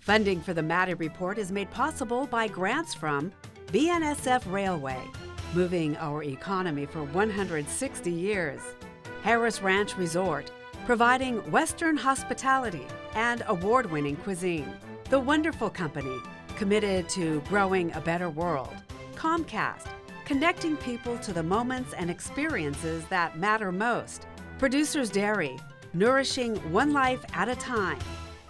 Funding for the Maddy Report is made possible by grants from BNSF Railway, moving our economy for 160 years. Harris Ranch Resort, providing Western hospitality and award-winning cuisine. The Wonderful Company, committed to growing a better world. Comcast, connecting people to the moments and experiences that matter most. Producers Dairy, nourishing one life at a time.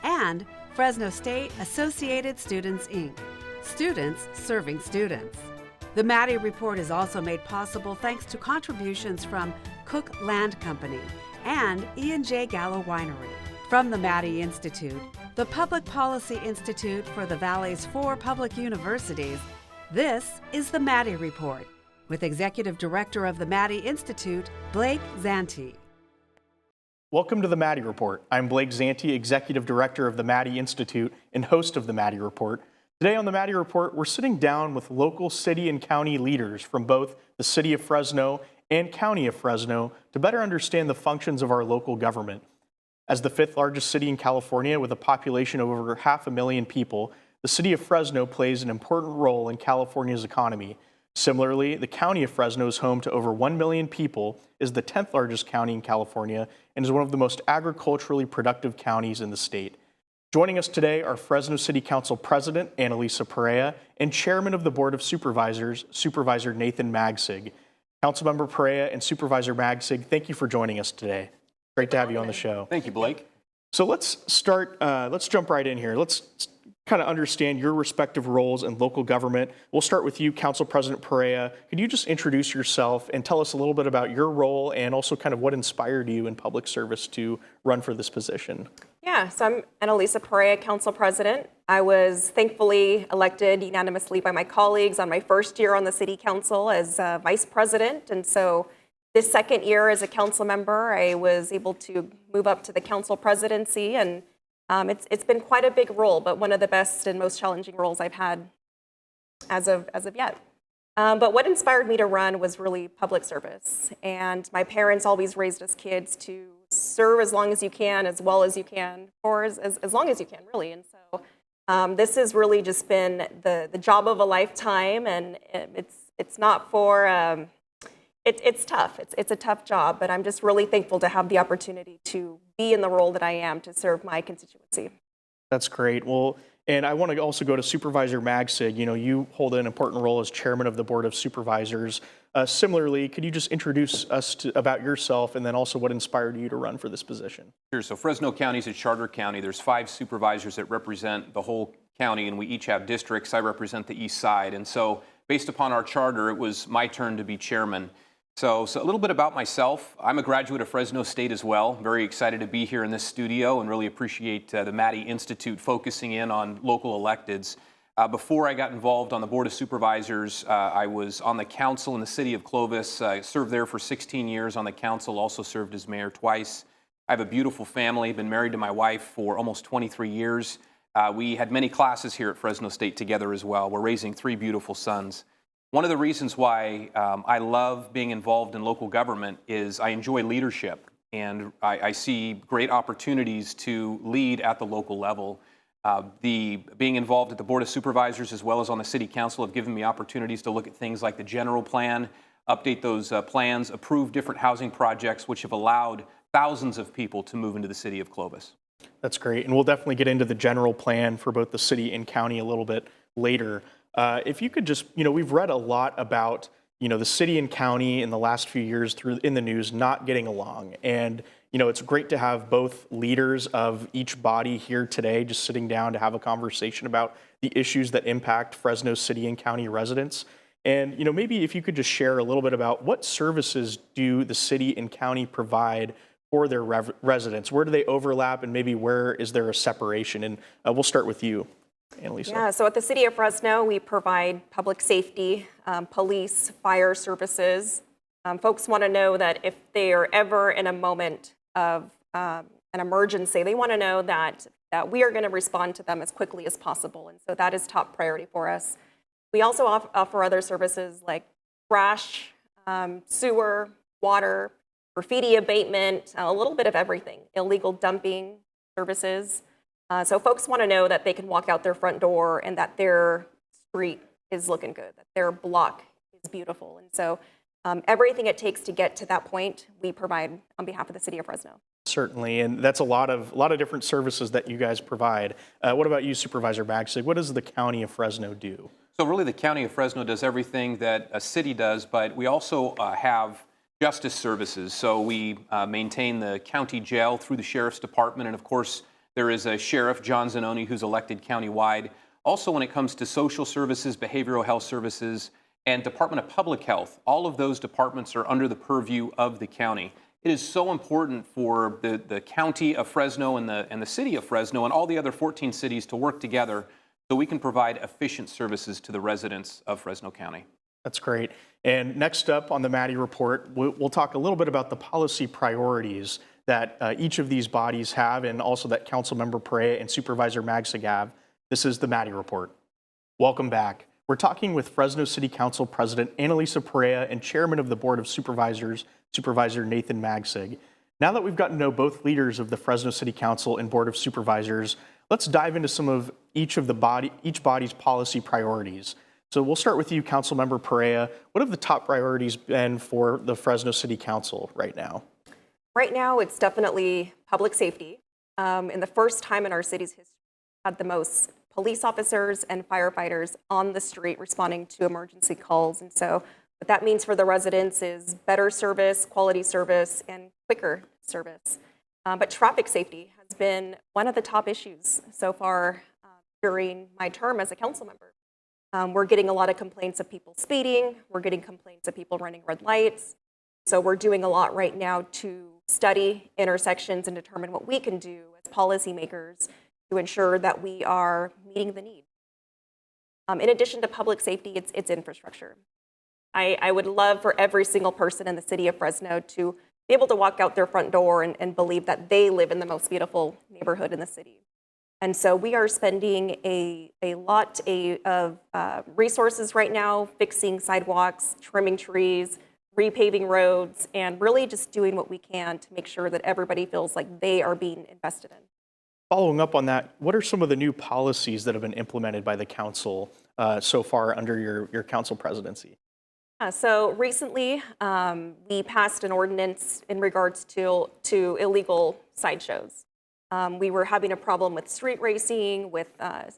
And Fresno State Associated Students, Inc., students serving students. The Maddy Report is also made possible thanks to contributions from Cook Land Company and E&J Gallo Winery. From the Maddy Institute, the Public Policy Institute for the Valley's 4 public universities, this is the Maddy Report with Executive Director of the Maddy Institute, Blake Zante. Welcome to the Maddy Report. I'm Blake Zante, Executive Director of the Maddy Institute and host of the Maddy Report. Today on the Maddy Report, we're sitting down with local city and county leaders from both the City of Fresno and County of Fresno to better understand the functions of our local government. As the 5th largest city in California with a population of over 500,000 people, the City of Fresno plays an important role in California's economy. Similarly, the County of Fresno is home to over 1 million people, is the 10th largest county in California, and is one of the most agriculturally productive counties in the state. Joining us today are Fresno City Council President Annalisa Perea and Chairman of the Board of Supervisors, Supervisor Nathan Magsig. Councilmember Perea and Supervisor Magsig, thank you for joining us today. Great to have you on the show. Thank you, Blake. So let's start, let's jump right in here. Let's kind of understand your respective roles in local government. We'll start with you, Council President Perea. Could you just introduce yourself and tell us a little bit about your role and also kind of what inspired you in public service to run for this position? Yeah, so I'm Annalisa Perea, Council President. I was thankfully elected unanimously by my colleagues on my first year on the City Council as Vice President. And so this second year as a council member, I was able to move up to the council presidency, and it's been quite a big role, but one of the best and most challenging roles I've had as of yet. But what inspired me to run was really public service. And my parents always raised us kids to serve as long as you can, as well as you can, or as long as you can, really. And so this has really just been the job of a lifetime, and it's not for, it's tough. It's a tough job, but I'm just really thankful to have the opportunity to be in the role that I am to serve my constituency. That's great. Well, and I want to also go to Supervisor Magsig. You know, you hold an important role as Chairman of the Board of Supervisors. Similarly, could you just introduce us about yourself and then also what inspired you to run for this position? Sure. So Fresno County is a charter county. There's 5 supervisors that represent the whole county, and we each have districts. I represent the east side. And so based upon our charter, it was my turn to be chairman. So a little bit about myself. I'm a graduate of Fresno State as well. Very excited to be here in this studio and really appreciate the Maddy Institute focusing in on local electeds. Before I got involved on the Board of Supervisors, I was on the council in the city of Clovis. I served there for 16 years on the council, also served as mayor twice. I have a beautiful family, been married to my wife for almost 23 years. We had many classes here at Fresno State together as well. We're raising 3 beautiful sons. One of the reasons why I love being involved in local government is I enjoy leadership, and I see great opportunities to lead at the local level. Being involved at the Board of Supervisors as well as on the City Council have given me opportunities to look at things like the general plan, update those plans, approve different housing projects, which have allowed thousands of people to move into the city of Clovis. That's great, and we'll definitely get into the general plan for both the city and county a little bit later. If you could just, we've read a lot about, the city and county in the last few years in the news not getting along. And, it's great to have both leaders of each body here today just sitting down to have a conversation about the issues that impact Fresno city and county residents. And, maybe if you could just share a little bit about what services do the city and county provide for their residents? Where do they overlap, and maybe where is there a separation? And we'll start with you, Annalisa. Yeah, so at the City of Fresno, we provide public safety, police, fire services. Folks want to know that if they are ever in a moment of an emergency, they want to know that we are going to respond to them as quickly as possible. And so that is top priority for us. We also offer other services like trash, sewer, water, graffiti abatement, a little bit of everything, illegal dumping services. So folks want to know that they can walk out their front door and that their street is looking good, that their block is beautiful. And so everything it takes to get to that point, we provide on behalf of the city of Fresno. Certainly, and that's a lot of different services that you guys provide. What about you, Supervisor Magsig? What does the County of Fresno do? So really the County of Fresno does everything that a city does, but we also have justice services. So we maintain the county jail through the Sheriff's Department, and of course there is a Sheriff, John Zanoni, who's elected countywide. Also when it comes to social services, behavioral health services, and Department of Public Health, all of those departments are under the purview of the county. It is so important for the county of Fresno and the city of Fresno and all the other 14 cities to work together so we can provide efficient services to the residents of Fresno County. That's great. And next up on the Maddy Report, we'll talk a little bit about the policy priorities that each of these bodies have, and also that Councilmember Perea and Supervisor Magsig have. This is the Maddy Report. Welcome back. We're talking with Fresno City Council President Annalisa Perea and Chairman of the Board of Supervisors, Supervisor Nathan Magsig. Now that we've gotten to know both leaders of the Fresno City Council and Board of Supervisors, let's dive into some of each body's policy priorities. So we'll start with you, Councilmember Perea. What have the top priorities been for the Fresno City Council right now? Right now, it's definitely public safety. In the first time in our city's history, we had the most police officers and firefighters on the street responding to emergency calls. And so what that means for the residents is better service, quality service, and quicker service. But traffic safety has been one of the top issues so far during my term as a council member. We're getting a lot of complaints of people speeding. We're getting complaints of people running red lights. So we're doing a lot right now to study intersections and determine what we can do as policymakers to ensure that we are meeting the need. In addition to public safety, it's infrastructure. I would love for every single person in the city of Fresno to be able to walk out their front door and believe that they live in the most beautiful neighborhood in the city. And so we are spending a lot of resources right now, fixing sidewalks, trimming trees, repaving roads, and really just doing what we can to make sure that everybody feels like they are being invested in. Following up on that, what are some of the new policies that have been implemented by the council so far under your council presidency? So recently, we passed an ordinance in regards to illegal sideshows. We were having a problem with street racing, with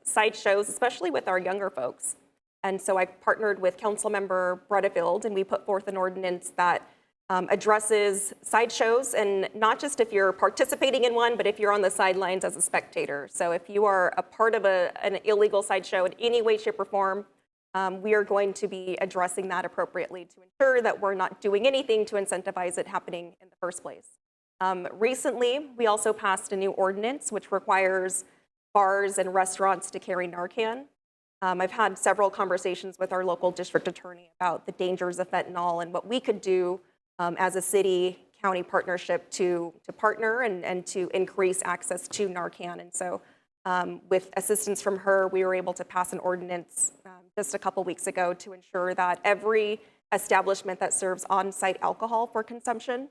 sideshows, especially with our younger folks. And so I partnered with Councilmember Bredefield, and we put forth an ordinance that addresses sideshows, and not just if you're participating in one, but if you're on the sidelines as a spectator. So if you are a part of an illegal sideshow in any way, shape, or form, we are going to be addressing that appropriately to ensure that we're not doing anything to incentivize it happening in the first place. Recently, we also passed a new ordinance which requires bars and restaurants to carry Narcan. I've had several conversations with our local district attorney about the dangers of fentanyl and what we could do as a city-county partnership to partner and to increase access to Narcan. And so with assistance from her, we were able to pass an ordinance just a couple weeks ago to ensure that every establishment that serves on-site alcohol for consumption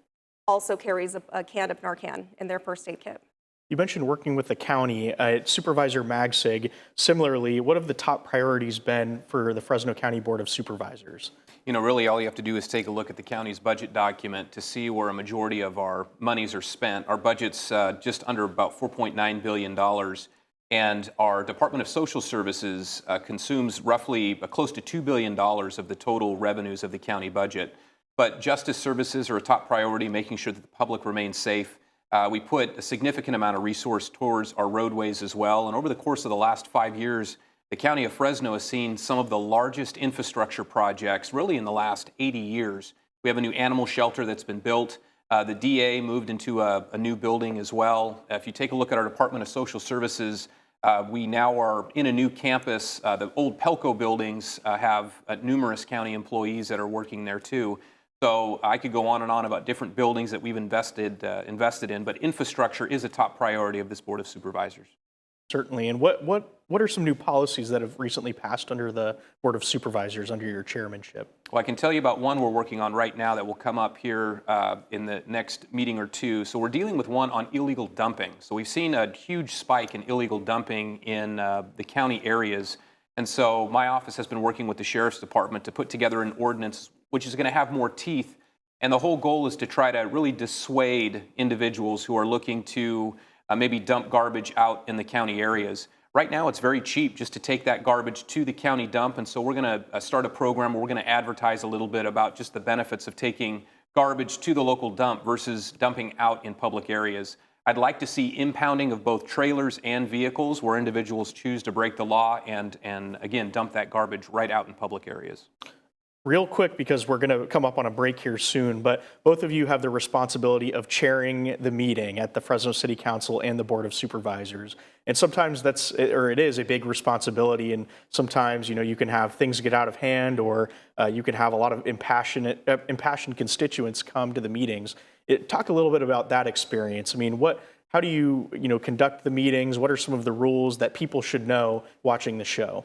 also carries a can of Narcan in their first aid kit. You mentioned working with the county. Supervisor Magsig, similarly, what have the top priorities been for the Fresno County Board of Supervisors? You know, really all you have to do is take a look at the county's budget document to see where a majority of our monies are spent. Our budget's just under about $4.9 billion, and our Department of Social Services consumes roughly close to $2 billion of the total revenues of the county budget. But justice services are a top priority, making sure that the public remains safe. We put a significant amount of resource towards our roadways as well. And over the course of the last 5 years, the County of Fresno has seen some of the largest infrastructure projects really in the last 80 years. We have a new animal shelter that's been built. The DA moved into a new building as well. If you take a look at our Department of Social Services, we now are in a new campus. The old Pelco buildings have numerous county employees that are working there too. So I could go on and on about different buildings that we've invested in, but infrastructure is a top priority of this Board of Supervisors. Certainly. And what what are some new policies that have recently passed under the Board of Supervisors under your chairmanship? Well, I can tell you about one we're working on right now that will come up here in the next meeting or two. So we're dealing with one on illegal dumping. So we've seen a huge spike in illegal dumping in the county areas. And so my office has been working with the Sheriff's Department to put together an ordinance which is going to have more teeth. And the whole goal is to try to really dissuade individuals who are looking to maybe dump garbage out in the county areas. Right now, it's very cheap just to take that garbage to the county dump, and so we're going to start a program where we're going to advertise a little bit about just the benefits of taking garbage to the local dump versus dumping out in public areas. I'd like to see impounding of both trailers and vehicles where individuals choose to break the law and again, dump that garbage right out in public areas. Real quick, because we're going to come up on a break here soon, but both of you have the responsibility of chairing the meeting at the Fresno City Council and the Board of Supervisors. And sometimes it is a big responsibility, and sometimes, you can have things get out of hand, or you can have a lot of impassioned constituents come to the meetings. Talk a little bit about that experience. I mean, how do you, conduct the meetings? What are some of the rules that people should know watching the show?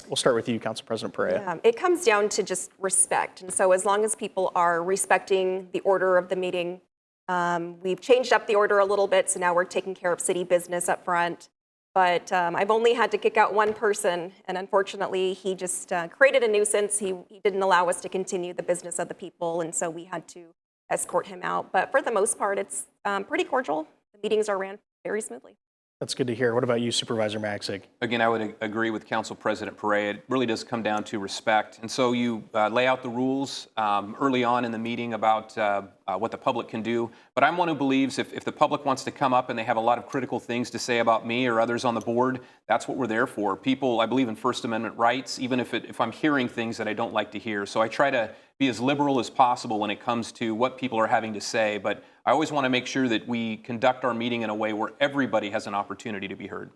We'll start with you, Council President Perea. Yeah, it comes down to just respect. And so as long as people are respecting the order of the meeting, we've changed up the order a little bit, so now we're taking care of city business up front. But I've only had to kick out one person, and unfortunately, he just created a nuisance. He didn't allow us to continue the business of the people, and so we had to escort him out. But for the most part, it's pretty cordial. The meetings are ran very smoothly. That's good to hear. What about you, Supervisor Magsig? Again, I would agree with Council President Perea. It really does come down to respect. And so you lay out the rules early on in the meeting about what the public can do. But I'm one who believes if the public wants to come up and they have a lot of critical things to say about me or others on the board, that's what we're there for. People, I believe in First Amendment rights, even if I'm hearing things that I don't like to hear. So I try to be as liberal as possible when it comes to what people are having to say. But I always want to make sure that we conduct our meeting in a way where everybody has an opportunity to be heard.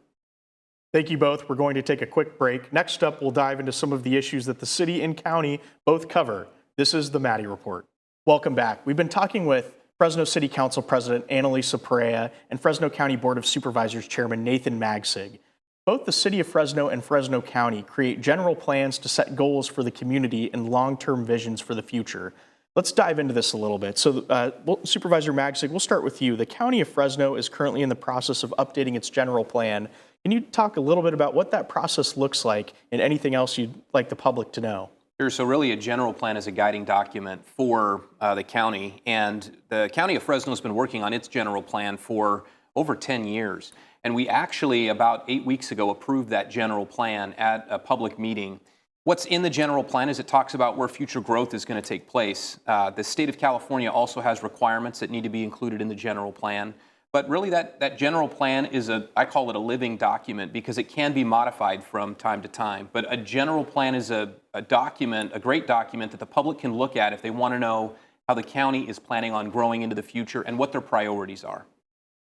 Thank you both. We're going to take a quick break. Next up, we'll dive into some of the issues that the city and county both cover. This is the Maddy Report. Welcome back. We've been talking with Fresno City Council President Annalisa Perea and Fresno County Board of Supervisors Chairman Nathan Magsig. Both the City of Fresno and Fresno County create general plans to set goals for the community and long-term visions for the future. Let's dive into this a little bit. So, Supervisor Magsig, we'll start with you. The County of Fresno is currently in the process of updating its general plan. Can you talk a little bit about what that process looks like and anything else you'd like the public to know? Sure. So really a general plan is a guiding document for the county. And the County of Fresno has been working on its general plan for over 10 years. And we actually, about 8 weeks ago, approved that general plan at a public meeting. What's in the general plan is it talks about where future growth is going to take place. The state of California also has requirements that need to be included in the general plan. But really that general plan is I call it a living document because it can be modified from time to time. But a general plan is a document, a great document that the public can look at if they want to know how the county is planning on growing into the future and what their priorities are.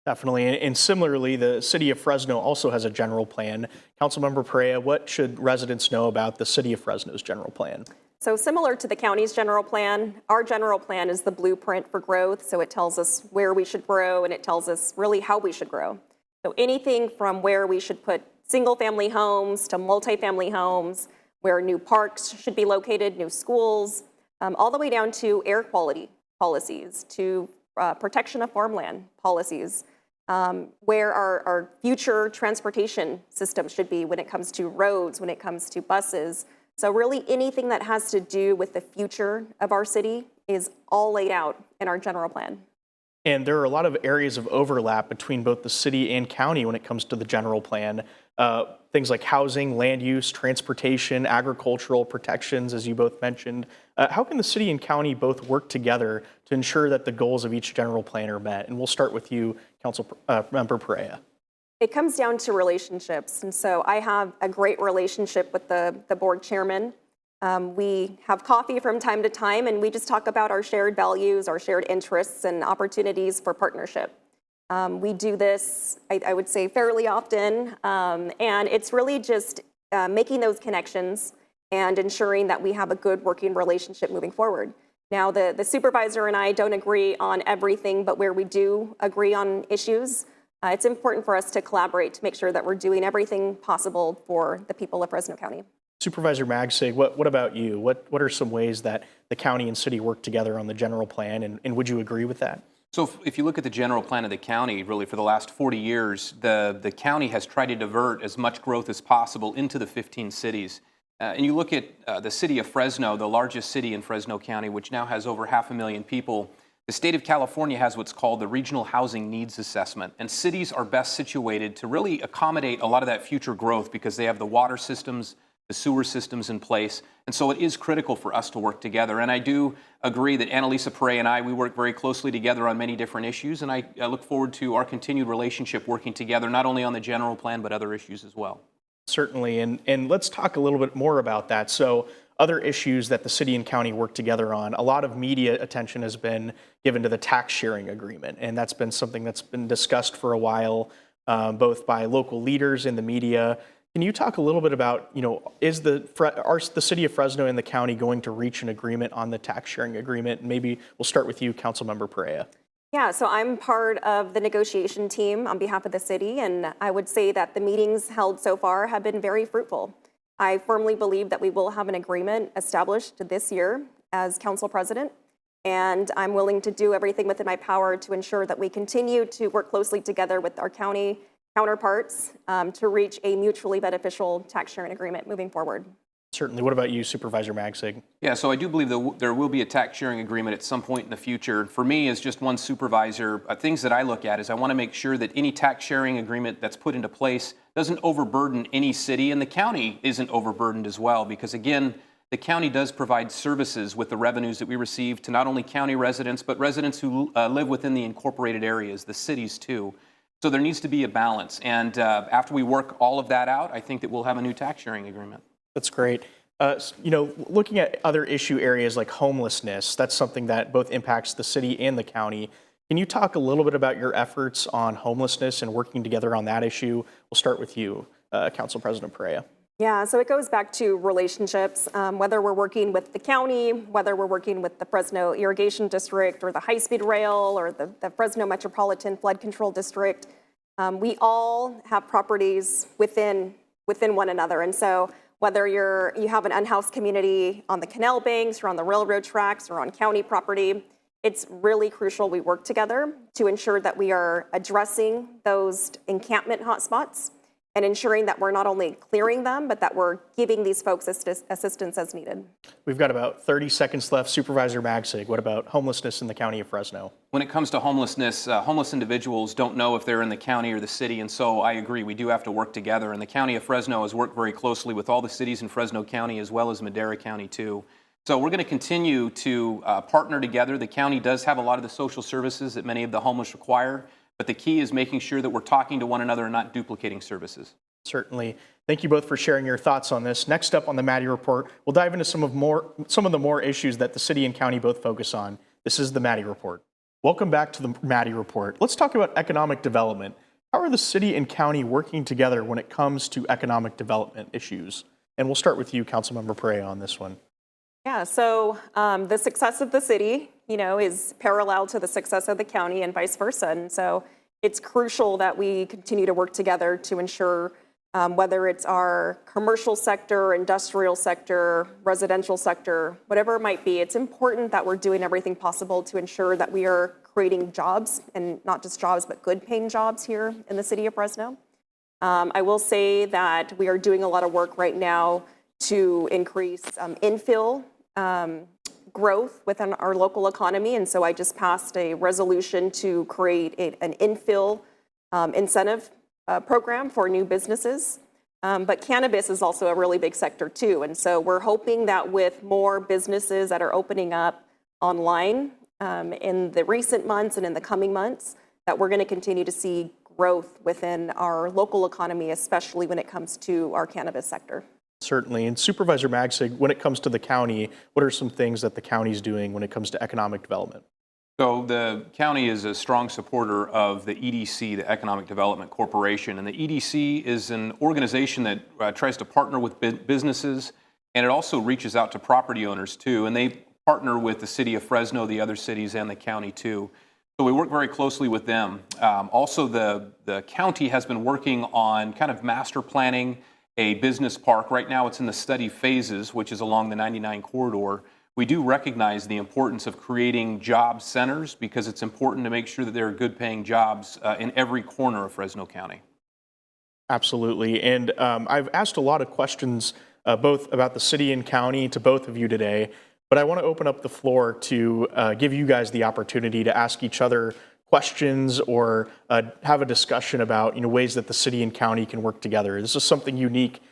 Definitely. And similarly, the City of Fresno also has a general plan. Councilmember Perea, what should residents know about the City of Fresno's general plan? So similar to the county's general plan, our general plan is the blueprint for growth. So it tells us where we should grow and it tells us really how we should grow. So anything from where we should put single-family homes to multifamily homes, where new parks should be located, new schools, all the way down to air quality policies, to protection of farmland policies, where our future transportation system should be when it comes to roads, when it comes to buses. So really anything that has to do with the future of our city is all laid out in our general plan. And there are a lot of areas of overlap between both the city and county when it comes to the general plan. Things like housing, land use, transportation, agricultural protections, as you both mentioned. How can the city and county both work together to ensure that the goals of each general plan are met? And we'll start with you, Councilmember Perea. It comes down to relationships. And so I have a great relationship with the board chairman. We have coffee from time to time, and we just talk about our shared values, our shared interests, and opportunities for partnership. We do this, I would say, fairly often, and it's really just making those connections and ensuring that we have a good working relationship moving forward. Now, the supervisor and I don't agree on everything, but where we do agree on issues, it's important for us to collaborate to make sure that we're doing everything possible for the people of Fresno County. Supervisor Magsig, what about you? What are some ways that the county and city work together on the general plan, and would you agree with that? So if you look at the general plan of the county, really for the last 40 years, the county has tried to divert as much growth as possible into the 15 cities. And you look at the city of Fresno, the largest city in Fresno County, which now has over 500,000 people. The state of California has what's called the Regional Housing Needs Assessment, and cities are best situated to really accommodate a lot of that future growth because they have the water systems, the sewer systems in place, and so it is critical for us to work together. And I do agree that Annalisa, Perea, and I, we work very closely together on many different issues, and I look forward to our continued relationship working together, not only on the general plan, but other issues as well. Certainly, and let's talk a little bit more about that. So other issues that the city and county work together on, a lot of media attention has been given to the tax sharing agreement, and that's been something that's been discussed for a while, both by local leaders in the media. Can you talk a little bit about, is the city of Fresno and the county going to reach an agreement on the tax sharing agreement? Maybe we'll start with you, Councilmember Perea. Yeah, so I'm part of the negotiation team on behalf of the city, and I would say that the meetings held so far have been very fruitful. I firmly believe that we will have an agreement established this year as council president, and I'm willing to do everything within my power to ensure that we continue to work closely together with our county counterparts to reach a mutually beneficial tax sharing agreement moving forward. Certainly. What about you, Supervisor Magsig? Yeah, so I do believe that there will be a tax sharing agreement at some point in the future. For me, as just one supervisor, things that I look at is I want to make sure that any tax sharing agreement that's put into place doesn't overburden any city, and the county isn't overburdened as well, because again, the county does provide services with the revenues that we receive to not only county residents, but residents who live within the incorporated areas, the cities too. So there needs to be a balance, and after we work all of that out, I think that we'll have a new tax sharing agreement. That's great. Looking at other issue areas like homelessness, that's something that both impacts the city and the county. Can you talk a little bit about your efforts on homelessness and working together on that issue? We'll start with you, Council President Perea. Yeah, so it goes back to relationships, whether we're working with the county, whether we're working with the Fresno Irrigation District or the High-Speed Rail or the Fresno Metropolitan Flood Control District. We all have properties within one another. And so whether you have an unhoused community on the canal banks or on the railroad tracks or on county property, it's really crucial we work together to ensure that we are addressing those encampment hotspots and ensuring that we're not only clearing them, but that we're giving these folks assistance as needed. We've got about 30 seconds left. Supervisor Magsig, what about homelessness in the county of Fresno? When it comes to homelessness, homeless individuals don't know if they're in the county or the city, and so I agree, we do have to work together. And the county of Fresno has worked very closely with all the cities in Fresno County as well as Madera County too. So we're going to continue to partner together. The county does have a lot of the social services that many of the homeless require, but the key is making sure that we're talking to one another and not duplicating services. Certainly. Thank you both for sharing your thoughts on this. Next up on the Maddy Report, we'll dive into some of the more issues that the city and county both focus on. This is the Maddy Report. Welcome back to the Maddy Report. Let's talk about economic development. How are the city and county working together when it comes to economic development issues? And we'll start with you, Councilmember Perea, on this one. Yeah, so the success of the city, is parallel to the success of the county and vice versa. And so it's crucial that we continue to work together to ensure whether it's our commercial sector, industrial sector, residential sector, whatever it might be, it's important that we're doing everything possible to ensure that we are creating jobs, and not just jobs, but good paying jobs here in the city of Fresno. I will say that we are doing a lot of work right now to increase infill growth within our local economy. And so I just passed a resolution to create an infill incentive program for new businesses. But cannabis is also a really big sector too. And so we're hoping that with more businesses that are opening up online in the recent months and in the coming months, that we're going to continue to see growth within our local economy, especially when it comes to our cannabis sector. Certainly. And Supervisor Magsig, when it comes to the county, what are some things that the county is doing when it comes to economic development? So the county is a strong supporter of the EDC, the Economic Development Corporation. And the EDC is an organization that tries to partner with businesses, and it also reaches out to property owners too. And they partner with the city of Fresno, the other cities, and the county too. So we work very closely with them. Also, the county has been working on kind of master planning a business park. Right now it's in the study phases, which is along the 99 corridor. We do recognize the importance of creating job centers because it's important to make sure that there are good paying jobs in every corner of Fresno County. Absolutely. And I've asked a lot of questions both about the city and county to both of you today, but I want to open up the floor to give you guys the opportunity to ask each other questions or have a discussion about ways that the city and county can work together. This is something unique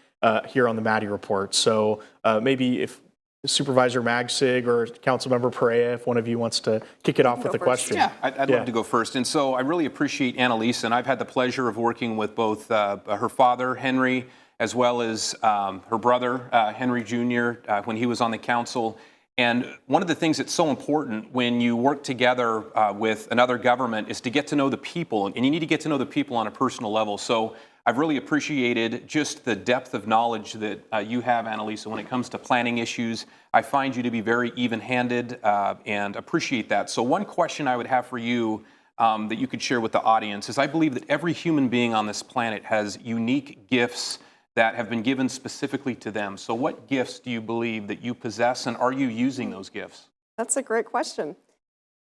here on the Maddy Report. So maybe if Supervisor Magsig or Councilmember Perea, if one of you wants to kick it off with a question. Yeah, I'd love to go first. And so I really appreciate Annalisa, and I've had the pleasure of working with both her father, Henry, as well as her brother, Henry Jr., when he was on the council. And one of the things that's so important when you work together with another government is to get to know the people, and you need to get to know the people on a personal level. So I've really appreciated just the depth of knowledge that you have, Annalisa, when it comes to planning issues. I find you to be very even-handed and appreciate that. So one question I would have for you that you could share with the audience is I believe that every human being on this planet has unique gifts that have been given specifically to them. So what gifts do you believe that you possess, and are you using those gifts? That's a great question.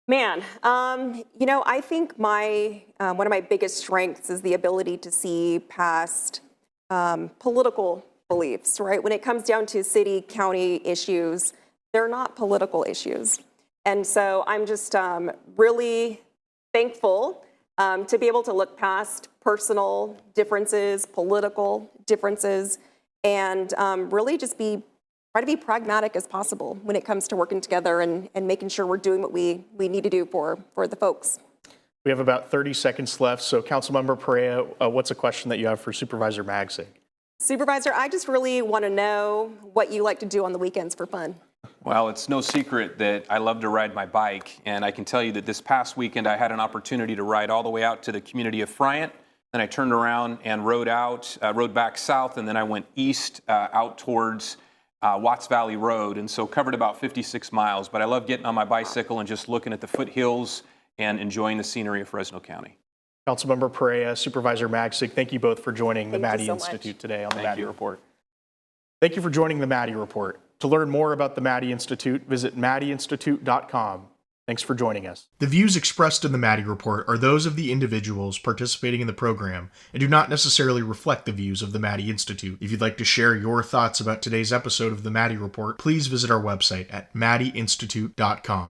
Man, I think one of my biggest strengths is the ability to see past political beliefs, right? When it comes down to city, county issues, they're not political issues. And so I'm just really thankful to be able to look past personal differences, political differences, and really just try to be pragmatic as possible when it comes to working together and making sure we're doing what we need to do for the folks. We have about 30 seconds left. So Councilmember Perea, what's a question that you have for Supervisor Magsig? Supervisor, I just really want to know what you like to do on the weekends for fun. Well, it's no secret that I love to ride my bike, and I can tell you that this past weekend I had an opportunity to ride all the way out to the community of Friant. Then I turned around and rode back south, and then I went east out towards Watts Valley Road, and so covered about 56 miles. But I love getting on my bicycle and just looking at the foothills and enjoying the scenery of Fresno County. Councilmember Perea, Supervisor Magsig, thank you both for joining the Maddy Institute today on the Maddy Report. Thank you for joining the Maddy Report. To learn more about the Maddy Institute, visit maddyinstitute.com. Thanks for joining us. The views expressed in the Maddy Report are those of the individuals participating in the program and do not necessarily reflect the views of the Maddy Institute. If you'd like to share your thoughts about today's episode of the Maddy Report, please visit our website at maddyinstitute.com.